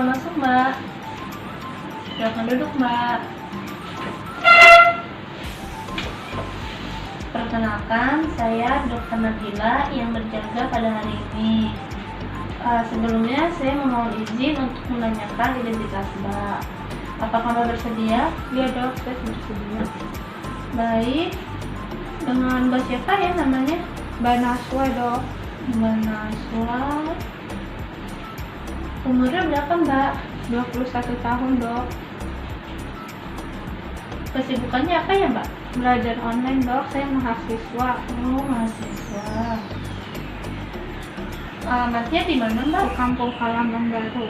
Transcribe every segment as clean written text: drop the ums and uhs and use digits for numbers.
silakan masuk Mbak. Silakan duduk Mbak. Perkenalkan, saya Dr. Nabila yang berjaga pada hari ini. Sebelumnya saya memohon izin untuk menanyakan identitas Mbak. Apakah Mbak bersedia? Iya dok, saya bersedia. Baik. Dengan Mbak siapa ya namanya? Mbak Naswa dok. Mbak Naswa. Umurnya berapa Mbak? 21 tahun dok. Kesibukannya apa ya Mbak? Belajar online dok, saya mahasiswa. Oh, mahasiswa. Alamatnya di mana Mbak? Di Kampung Halaman Baru.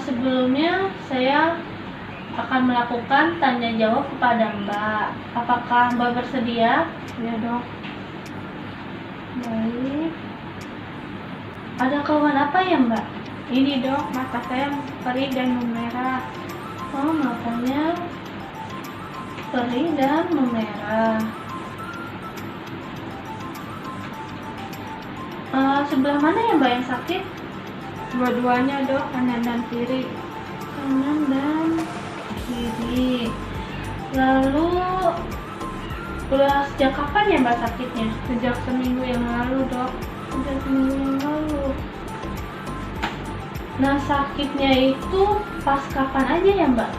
Sebelumnya saya akan melakukan tanya jawab kepada Mbak. Apakah Mbak bersedia? Iya dok. Baik. Ada keluhan apa ya Mbak? Ini dok, mata saya perih dan memerah. Oh, matanya perih dan memerah. Sebelah mana ya Mbak yang sakit? Dua-duanya dok, kanan dan kiri. Kanan dan kiri. Lalu sejak kapan ya Mbak sakitnya? Sejak seminggu yang lalu dok. Sejak seminggu yang lalu. Nah, sakitnya itu pas kapan aja ya Mbak?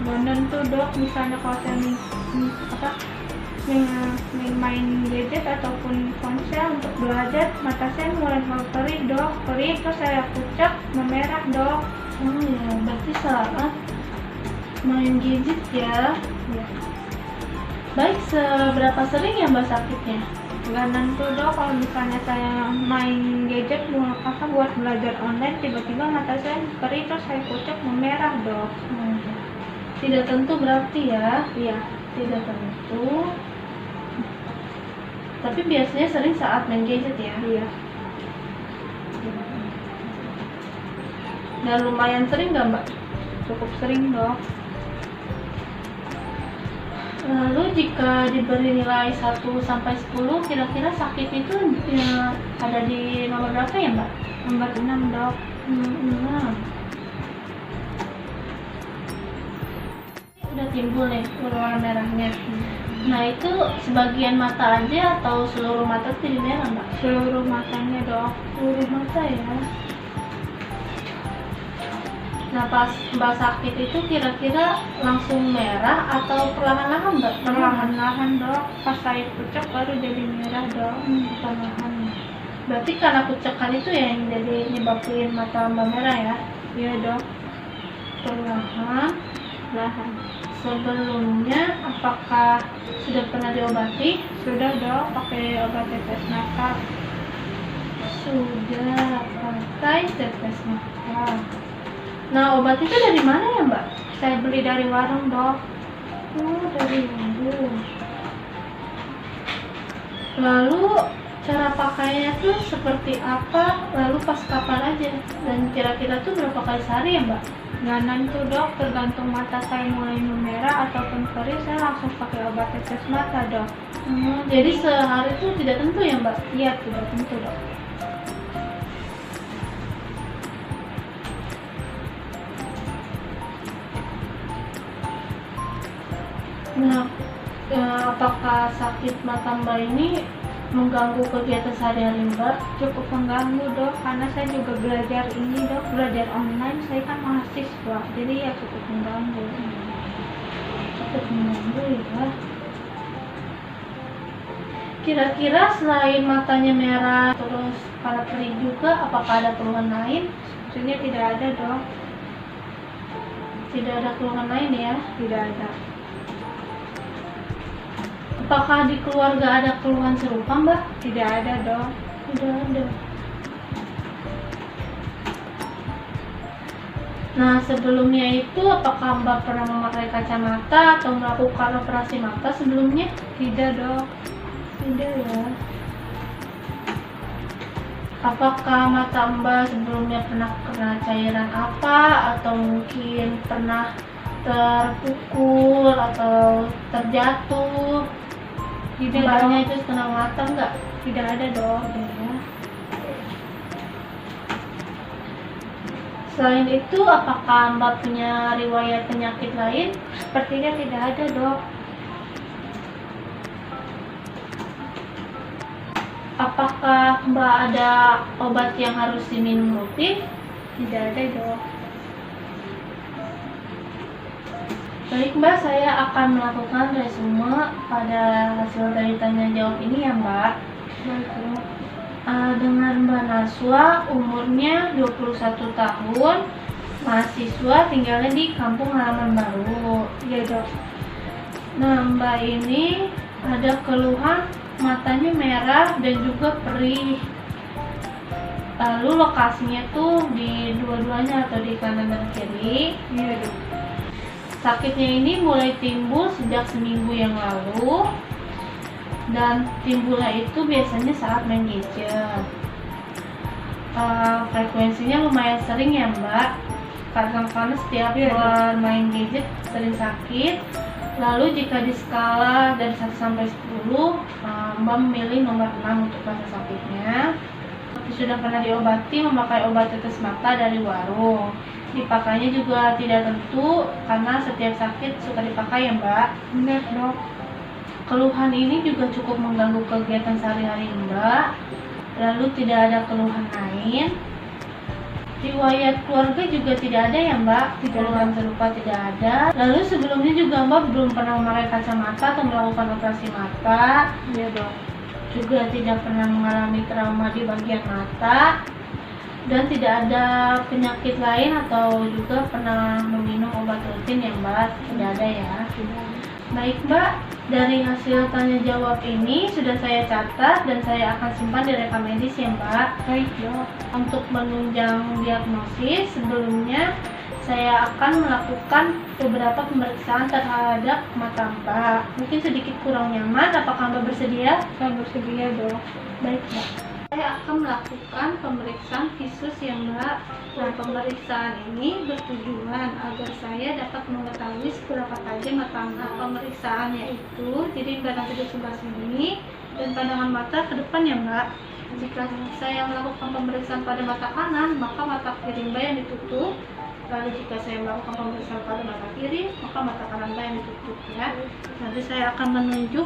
Belum tentu dok, misalnya kalau saya main gadget ataupun ponsel untuk belajar, mata saya mulai perih dok, perih terus saya pucat, memerah dok. Oh ya, berarti saat main gadget ya. Ya. Baik, seberapa sering ya Mbak sakitnya? Nggak tentu dok, kalau misalnya saya main gadget buat belajar online, tiba-tiba mata saya perih terus saya pucat, memerah dok. Tidak tentu berarti ya? Iya. Tidak tentu. Tapi biasanya sering saat main gadget ya? Iya. Dan lumayan sering nggak Mbak? Cukup sering dok. Lalu jika diberi nilai 1-10, kira-kira sakit itu ya, ada di nomor berapa ya Mbak? Nomor 6 dok. 6. Udah timbul nih warna merahnya. Nah, itu sebagian mata aja atau seluruh mata jadi merah Mbak? Seluruh matanya dok. Seluruh mata ya. Nah, pas Mbak sakit itu kira-kira langsung merah atau perlahan-lahan Mbak? Perlahan-lahan dok, pas saya pucat baru jadi merah dok. Perlahan. Berarti karena pucakan itu ya yang jadi nyebabin mata Mbak merah ya? Iya dok. Perlahan. Sebelumnya Apakah sudah pernah diobati? sudah dok, pakai obat tetes mata. Sudah pakai tetes mata. Nah, obat itu dari mana ya Mbak? Saya beli dari warung dok. Oh, dari warung. Lalu cara pakainya tuh seperti apa? Lalu pas kapan aja? Dan kira-kira tuh berapa kali sehari ya Mbak? Nggak nentu dok, tergantung mata saya mulai memerah ataupun perih, saya langsung pakai obat tetes mata dok. Jadi sehari itu tidak tentu ya Mbak? Iya, tidak tentu dok. Nah, apakah sakit mata Mbak ini mengganggu kegiatan sehari-hari Mbak? Cukup mengganggu dok, karena saya juga belajar ini dok, belajar online, saya kan mahasiswa, jadi ya cukup mengganggu. Cukup mengganggu ya. Kira-kira selain matanya merah terus kepala perih juga, apakah ada keluhan lain? Sebenarnya tidak ada dok. Tidak ada keluhan lain ya? Tidak ada. Apakah di keluarga ada keluhan serupa Mbak? Tidak ada dok. Tidak ada. Nah, sebelumnya itu apakah Mbak pernah memakai kacamata atau melakukan operasi mata sebelumnya? Tidak dok. Tidak ya. Apakah mata Mbak sebelumnya pernah kena cairan apa atau mungkin pernah terpukul atau terjatuh? Tidak Mbaknya dok. itu kena mata nggak? Tidak ada dok. Ya. Selain itu, apakah Mbak punya riwayat penyakit lain? Sepertinya tidak ada, Dok. Apakah Mbak ada obat yang harus diminum rutin? Tidak ada, Dok. Baik Mbak, saya akan melakukan resume pada hasil dari tanya jawab ini ya Mbak. Baik, Dok. Dengan Mbak Naswa, umurnya 21 tahun, mahasiswa, tinggalnya di kampung halaman baru. Iya, Dok. Nah, Mbak ini ada keluhan matanya merah dan juga perih. Lalu lokasinya tuh di dua-duanya atau di kanan dan kiri. Iya, Dok. Sakitnya ini mulai timbul sejak seminggu yang lalu. Dan timbulnya itu biasanya saat main gadget. Frekuensinya lumayan sering ya Mbak, karena setiap main gadget sering sakit. Lalu jika di skala dari 1 sampai 10, Mbak memilih nomor 6 untuk rasa sakitnya. Sudah pernah diobati memakai obat tetes mata dari warung. Dipakainya juga tidak tentu karena setiap sakit suka dipakai ya Mbak. Benar, Dok. Keluhan ini juga cukup mengganggu kegiatan sehari-hari Mbak. Lalu tidak ada keluhan lain. Riwayat keluarga juga tidak ada ya Mbak. Keluhan serupa tidak ada. Lalu sebelumnya juga Mbak belum pernah memakai kacamata atau melakukan operasi mata. Iya, Dok. Juga tidak pernah mengalami trauma di bagian mata. Dan tidak ada penyakit lain atau juga pernah meminum obat rutin ya Mbak. Tidak ada ya. Baik Mbak, dari hasil tanya jawab ini sudah saya catat dan saya akan simpan di rekam medis ya Mbak. Baik, Dok. Untuk menunjang diagnosis, sebelumnya saya akan melakukan beberapa pemeriksaan terhadap mata Mbak. Mungkin sedikit kurang nyaman, apakah Mbak bersedia? Saya bersedia, Dok. Baik Mbak. Saya akan melakukan pemeriksaan visus ya Mbak. Nah, pemeriksaan ini bertujuan agar saya dapat mengetahui seberapa tajam mata Mbak. Pemeriksaannya itu, jadi Mbak nanti di sebelah sini dan pandangan mata ke depan ya Mbak. Jika saya melakukan pemeriksaan pada mata kanan, maka mata kiri Mbak yang ditutup. Lalu jika saya melakukan pemeriksaan pada mata kiri, maka mata kanan Mbak yang ditutup ya. Nanti saya akan menunjuk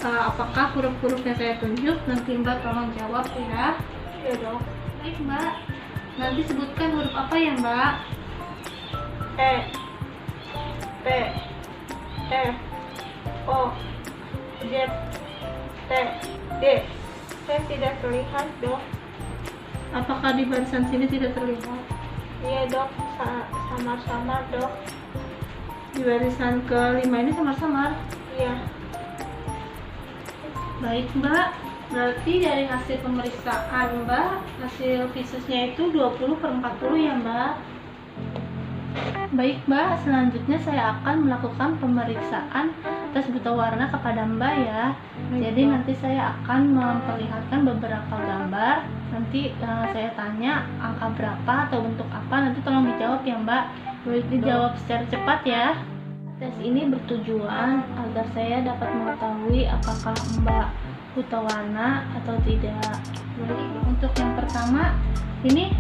apakah huruf-huruf yang saya tunjuk, nanti Mbak tolong jawab ya. Iya, Dok. Baik Mbak, nanti sebutkan huruf apa ya Mbak? E, P, F, O, Z, T, D. Saya tidak terlihat, Dok. Apakah di barisan sini tidak terlihat? Iya, Dok. Samar-samar, Dok. Di barisan ke-5 ini samar-samar. Iya. Baik Mbak, berarti dari hasil pemeriksaan Mbak, hasil visusnya itu 20/40 ya Mbak. Baik Mbak, selanjutnya saya akan melakukan pemeriksaan tes buta warna kepada Mbak ya. Jadi nanti saya akan memperlihatkan beberapa gambar. Nanti saya tanya angka berapa atau bentuk apa, nanti tolong dijawab ya Mbak. Boleh dijawab secara cepat ya. Tes ini bertujuan agar saya dapat mengetahui apakah Mbak buta warna atau tidak. Baik, untuk yang pertama, ini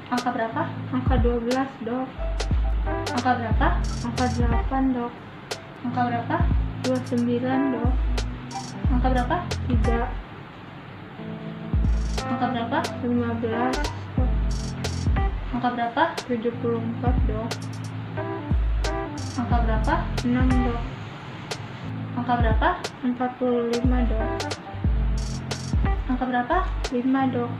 angka berapa? Angka 12, Dok. Angka berapa? Angka 8, Dok. Angka berapa? 29, Dok. Angka berapa? 3, Angka berapa? 15, Dok. Angka berapa? 74, Dok. Angka berapa? 6, Dok. Angka berapa? 45, Dok. Angka berapa? 5, Dok.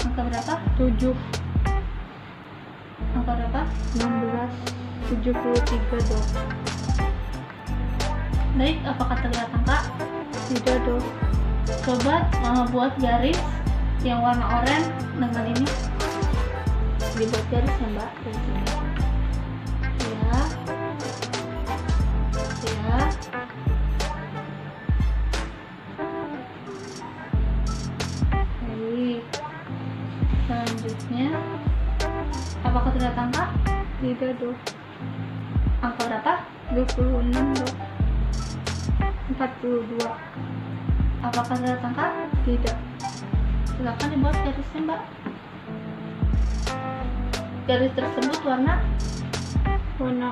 Angka berapa? 7, Angka berapa? 16, 73, Dok. Baik, apakah terlihat angka? Tidak, Dok. Coba buat garis yang warna oranye dengan ini. Dibuat garis ya Mbak, dari sini. Ya. Ya. Baik. Selanjutnya, apakah terlihat angka? Tidak, Dok. Angka berapa? 26, Dok. 42. Apakah terlihat angka? Tidak. Silakan dibuat garisnya Mbak. garis tersebut warna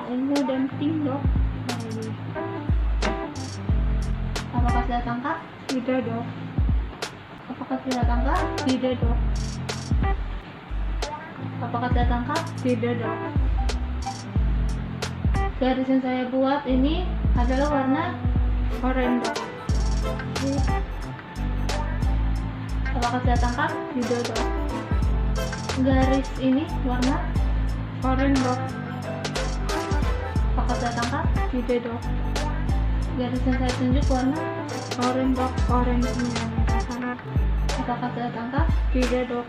ungu dan pink, Dok. apakah sudah tangkap? Tidak, Dok. Apakah sudah tangkap? Tidak, Dok. Apakah sudah tangkap? Tidak, Dok. Garis yang saya buat ini adalah warna Oranye, Dok. apakah sudah tangkap? Tidak, Dok. Garis ini warna Oranye, Dok. apakah sudah tangkap? Tidak, Dok. Garis yang saya tunjuk warna Oranye, Dok. Oranye merah. apakah sudah tangkap? Tidak, Dok.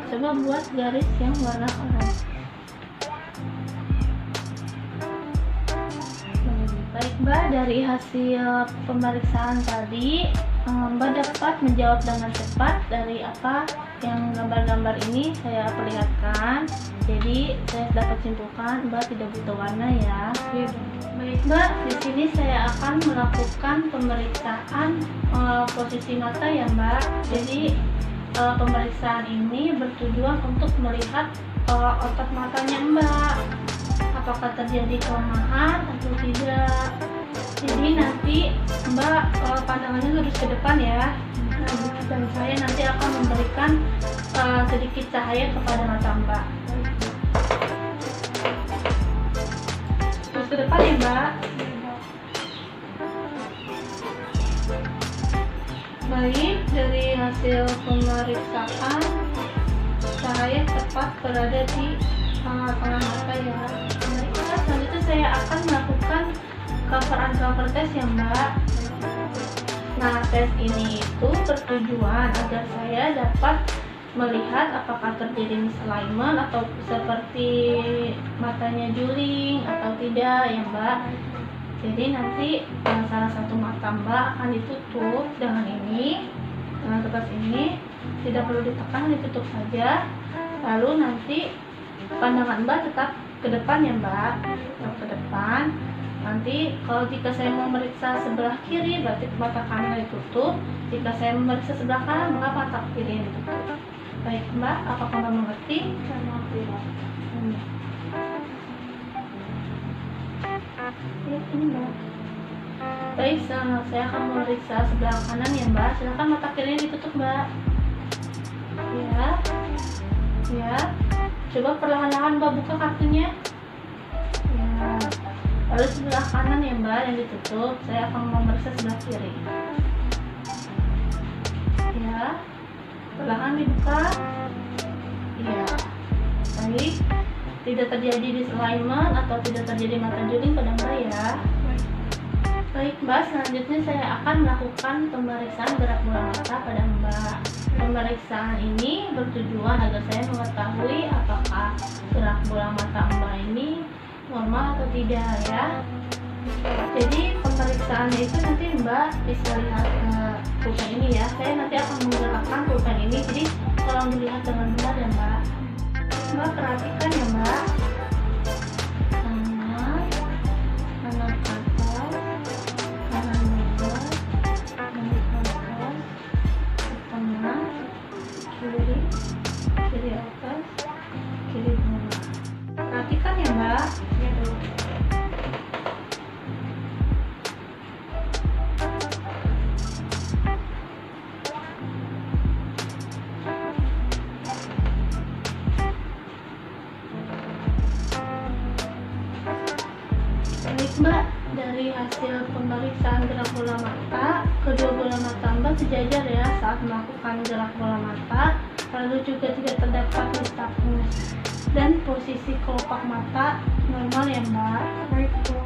Coba buat garis yang warna oranye. Baik Mbak, dari hasil pemeriksaan tadi Mbak dapat menjawab dengan cepat dari apa yang gambar-gambar ini saya perlihatkan. Jadi saya dapat simpulkan Mbak tidak butuh warna ya. Iya, Dok. Baik Mbak, di sini saya akan melakukan pemeriksaan posisi mata ya Mbak. Jadi pemeriksaan ini bertujuan untuk melihat otot matanya Mbak, apakah terjadi kelemahan atau tidak. Jadi nanti Mbak pandangannya lurus ke depan ya. Dan saya nanti akan memberikan sedikit cahaya kepada mata Mbak. Lurus ke depan ya Mbak. Baik, dari hasil pemeriksaan cahaya tepat berada di tengah mata ya. Baik, selanjutnya saya akan melakukan cover test ya Mbak. Nah, tes ini itu bertujuan agar saya dapat melihat apakah terjadi misalignment atau seperti matanya juling atau tidak ya Mbak. Jadi nanti salah satu mata Mbak akan ditutup dengan ini, dengan kertas ini, tidak perlu ditekan, ditutup saja. Lalu nanti pandangan Mbak tetap ke depan ya Mbak, tetap ke depan. Nanti kalau jika saya mau memeriksa sebelah kiri berarti mata kanan ditutup. Jika saya memeriksa sebelah kanan maka mata kiri yang ditutup. Baik Mbak, apakah Mbak mengerti? Saya mengerti, Dok. Ya, ini Mbak. Baik, saya akan memeriksa sebelah kanan ya Mbak. Silakan mata kirinya ditutup Mbak. Ya, ya. Coba perlahan-lahan Mbak buka kartunya. Ya. Lalu sebelah kanan ya Mbak yang ditutup. Saya akan memeriksa sebelah kiri. Ya, perlahan dibuka. Ya, baik. Tidak terjadi disalignment atau tidak terjadi mata juling pada Mbak ya. Baik Mbak, selanjutnya saya akan melakukan pemeriksaan gerak bola mata pada Mbak. Pemeriksaan ini bertujuan agar saya mengetahui apakah gerak bola mata Mbak ini normal atau tidak ya. Jadi pemeriksaannya itu nanti Mbak bisa lihat pulpen ini ya. Saya nanti akan menggerakkan pulpen ini, jadi tolong dilihat dengan benar ya Mbak. Mbak perhatikan ya Mbak. Kanan atas, kanan bawah, kanan atas, tengah, kiri, kiri atas, kiri bawah. Perhatikan ya Mbak. Ya Dok. Baik Mbak, dari hasil pemeriksaan gerak bola mata, kedua bola mata Mbak sejajar ya saat melakukan gerak bola mata, lalu juga tidak terdapat nystagmus dan posisi kelopak mata normal ya Mbak. Baik, Dok.